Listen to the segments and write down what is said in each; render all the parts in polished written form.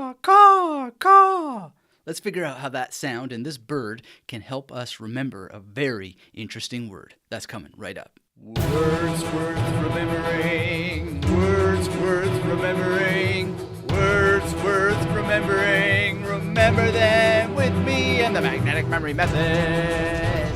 caw, caw, caw. Let's figure out how that sound and this bird can help us remember a very interesting word. That's coming right up. Words worth remembering, words worth remembering, words worth remembering. Remember them with me and the magnetic memory method.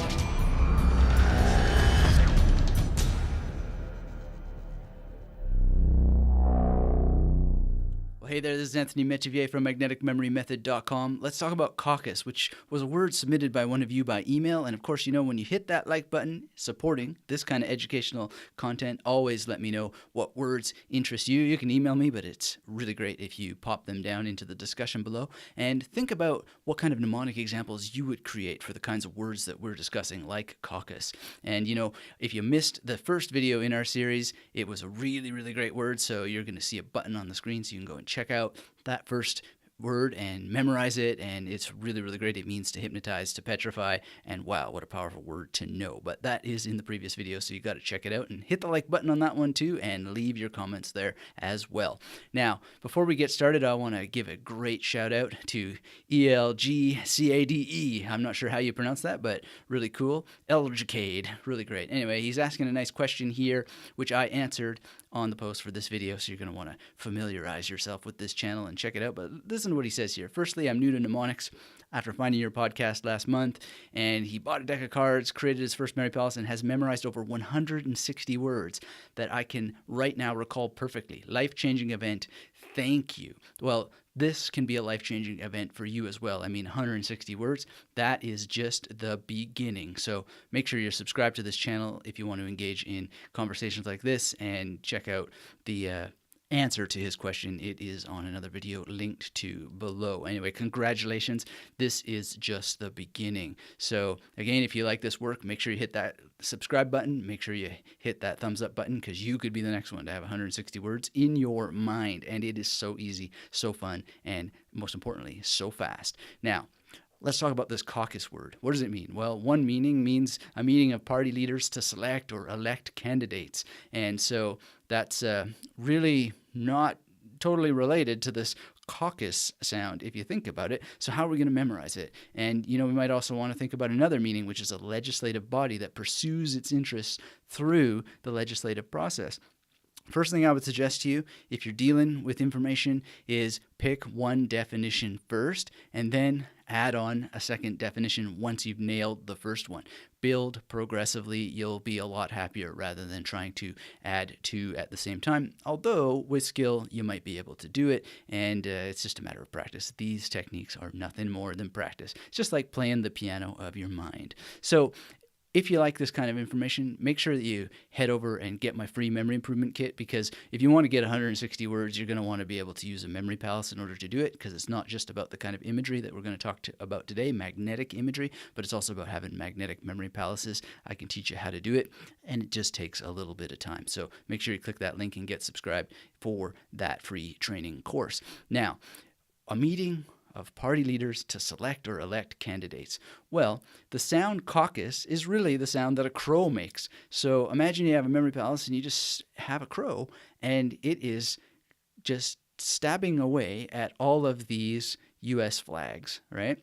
Well, hey there, this is Anthony Metivier from magneticmemorymethod.com. Let's talk about caucus, which was a word submitted by one of you by email. And of course, you know, when you hit that like button supporting this kind of educational content, always let me know what words interest you. You can email me, but it's really great if you pop them down into the discussion below. And think about what kind of mnemonic examples you would create for the kinds of words that we're discussing, like caucus. And you know, if you missed the first video in our series, it was a really, really great word. So you're going to see a button on the screen so you can go and check out that first word and memorize it, and it's really, really great. It means to hypnotize, to petrify, and wow, what a powerful word to know. But that is in the previous video, so you got to check it out and hit the like button on that one too, and leave your comments there as well. Now, before we get started, I want to give a great shout out to ELGCADE. I'm not sure how you pronounce that, but really cool. Elgicade, really great. Anyway, he's asking a nice question here, which I answered on the post for this video, so you're going to want to familiarize yourself with this channel and check it out. But listen to what he says here. Firstly, I'm new to mnemonics after finding your podcast last month, and he bought a deck of cards, created his first memory palace, and has memorized over 160 words that I can right now recall perfectly. Life-changing event. Thank you. Well, this can be a life-changing event for you as well. I mean, 160 words, that is just the beginning. So make sure you're subscribed to this channel if you want to engage in conversations like this, and check out the answer to his question. It is on another video linked to below. Anyway, congratulations. This is just the beginning. So again, if you like this work, make sure you hit that subscribe button. Make sure you hit that thumbs up button, because you could be the next one to have 160 words in your mind. And it is so easy, so fun, and most importantly, so fast. Now, let's talk about this caucus word. What does it mean? Well, one meaning means a meeting of party leaders to select or elect candidates. And so that's really not totally related to this caucus sound if you think about it. So how are we going to memorize it? And you know, we might also want to think about another meaning, which is a legislative body that pursues its interests through the legislative process. First thing I would suggest to you, if you're dealing with information, is pick one definition first and then add on a second definition once you've nailed the first one. Build progressively. You'll be a lot happier rather than trying to add two at the same time. Although with skill, you might be able to do it, and it's just a matter of practice. These techniques are nothing more than practice. It's just like playing the piano of your mind. So if you like this kind of information, make sure that you head over and get my free memory improvement kit, because if you want to get 160 words, you're going to want to be able to use a memory palace in order to do it, because it's not just about the kind of imagery that we're going to talk about today, magnetic imagery, but it's also about having magnetic memory palaces. I can teach you how to do it, and it just takes a little bit of time. So make sure you click that link and get subscribed for that free training course. Now, a meeting of party leaders to select or elect candidates. Well, the sound caucus is really the sound that a crow makes. So imagine you have a memory palace and you just have a crow, and it is just stabbing away at all of these U.S. flags, right?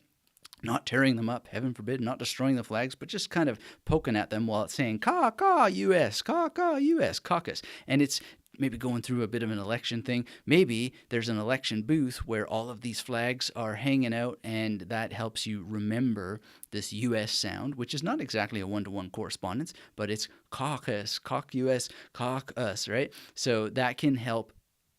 Not tearing them up, heaven forbid, not destroying the flags, but just kind of poking at them while it's saying, caw, caw, U.S., caw, caw, U.S., caucus. And it's maybe going through a bit of an election thing. Maybe there's an election booth where all of these flags are hanging out, and that helps you remember this U.S. sound, which is not exactly a one-to-one correspondence, but it's caucus, cauc U.S., cauc us, right? So that can help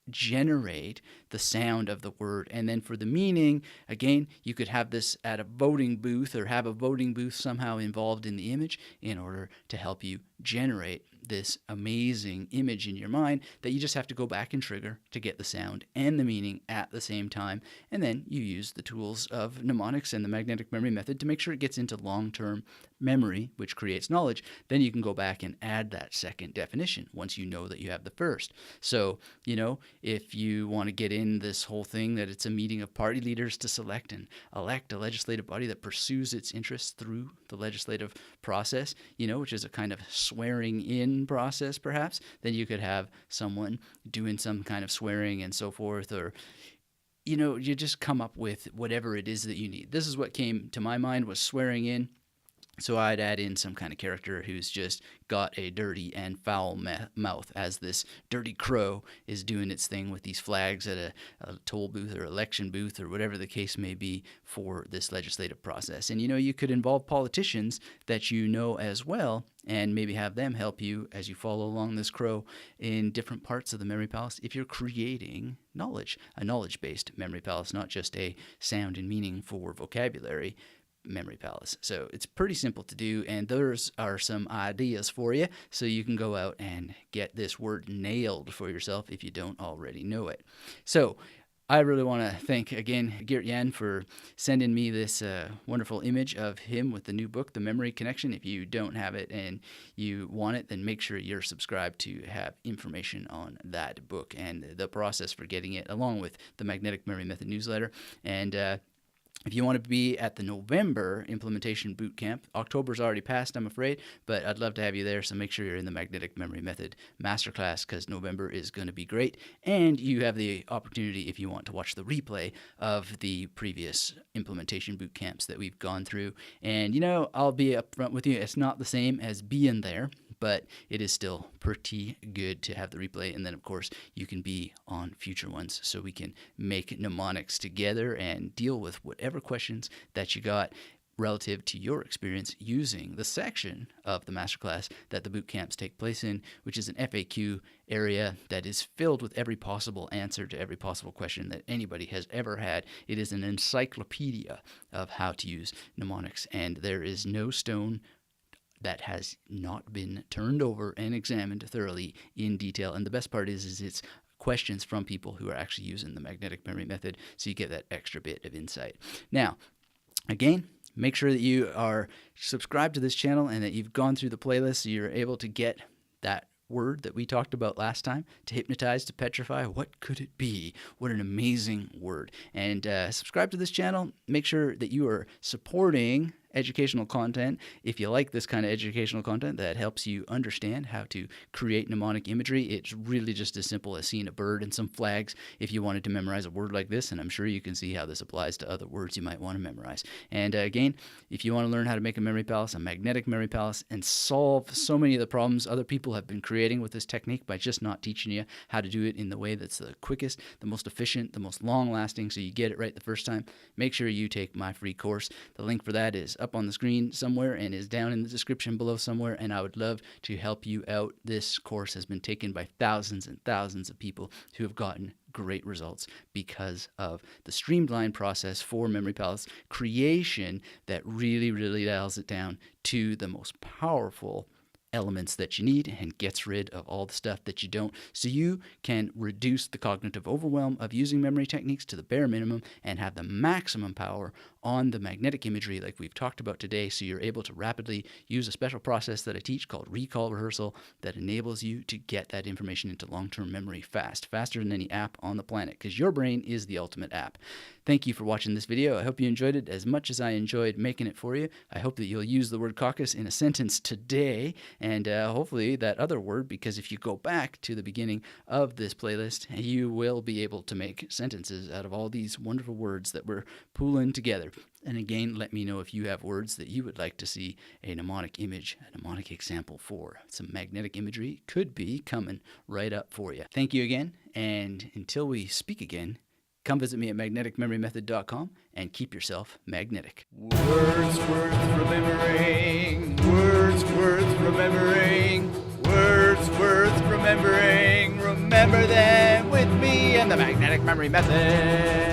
generate the sound of the word. And then for the meaning, again, you could have this at a voting booth, or have a voting booth somehow involved in the image in order to help you generate this amazing image in your mind that you just have to go back and trigger to get the sound and the meaning at the same time. And then you use the tools of mnemonics and the magnetic memory method to make sure it gets into long-term memory, which creates knowledge. Then you can go back and add that second definition once you know that you have the first. So, you know, if you want to get in this whole thing that it's a meeting of party leaders to select and elect a legislative body that pursues its interests through the legislative process, you know, which is a kind of swearing in process perhaps, then you could have someone doing some kind of swearing and so forth, or you just come up with whatever it is that you need. This is what came to my mind, was swearing in. So I'd add in some kind of character who's just got a dirty and foul mouth, as this dirty crow is doing its thing with these flags at a toll booth or election booth or whatever the case may be for this legislative process. And you could involve politicians that you know as well, and maybe have them help you as you follow along this crow in different parts of the memory palace if you're creating knowledge, a knowledge-based memory palace, not just a sound and meaning for vocabulary memory palace. So it's pretty simple to do, and those are some ideas for you so you can go out and get this word nailed for yourself if you don't already know it. So I really want to thank again Geert Jan for sending me this wonderful image of him with the new book, The Memory Connection. If you don't have it and you want it, then make sure you're subscribed to have information on that book and the process for getting it, along with the Magnetic Memory Method newsletter. And if you want to be at the November implementation boot camp, October's already passed, I'm afraid, but I'd love to have you there, so make sure you're in the Magnetic Memory Method Masterclass, because November is going to be great. And you have the opportunity, if you want, to watch the replay of the previous implementation boot camps that we've gone through. And, I'll be upfront with you, it's not the same as being there, but it is still pretty good to have the replay. And then, of course, you can be on future ones so we can make mnemonics together and deal with whatever questions that you got relative to your experience using the section of the masterclass that the boot camps take place in, which is an FAQ area that is filled with every possible answer to every possible question that anybody has ever had. It is an encyclopedia of how to use mnemonics, and there is no stone that has not been turned over and examined thoroughly in detail. And the best part is it's questions from people who are actually using the magnetic memory method, so you get that extra bit of insight. Now, again, make sure that you are subscribed to this channel and that you've gone through the playlist so you're able to get that word that we talked about last time, to hypnotize, to petrify. What could it be? What an amazing word. And subscribe to this channel. Make sure that you are supporting educational content. If you like this kind of educational content that helps you understand how to create mnemonic imagery, it's really just as simple as seeing a bird and some flags if you wanted to memorize a word like this, and I'm sure you can see how this applies to other words you might want to memorize. And again, if you want to learn how to make a memory palace, a magnetic memory palace, and solve so many of the problems other people have been creating with this technique by just not teaching you how to do it in the way that's the quickest, the most efficient, the most long-lasting, so you get it right the first time, make sure you take my free course. The link for that is up on the screen somewhere and is down in the description below somewhere, and I would love to help you out. This course has been taken by thousands and thousands of people who have gotten great results because of the streamlined process for memory palace creation that really dials it down to the most powerful elements that you need and gets rid of all the stuff that you don't, so you can reduce the cognitive overwhelm of using memory techniques to the bare minimum and have the maximum power on the magnetic imagery like we've talked about today, so you're able to rapidly use a special process that I teach called recall rehearsal that enables you to get that information into long-term memory faster than any app on the planet, because your brain is the ultimate app. Thank you for watching this video. I hope you enjoyed it as much as I enjoyed making it for you. I hope that you'll use the word caucus in a sentence today, and hopefully that other word, because if you go back to the beginning of this playlist, you will be able to make sentences out of all these wonderful words that we're pooling together. And again, let me know if you have words that you would like to see a mnemonic image, a mnemonic example for. Some magnetic imagery could be coming right up for you. Thank you again, and until we speak again, come visit me at magneticmemorymethod.com and keep yourself magnetic. Words worth remembering, words worth remembering, words worth remembering. Remember them with me and the Magnetic Memory Method.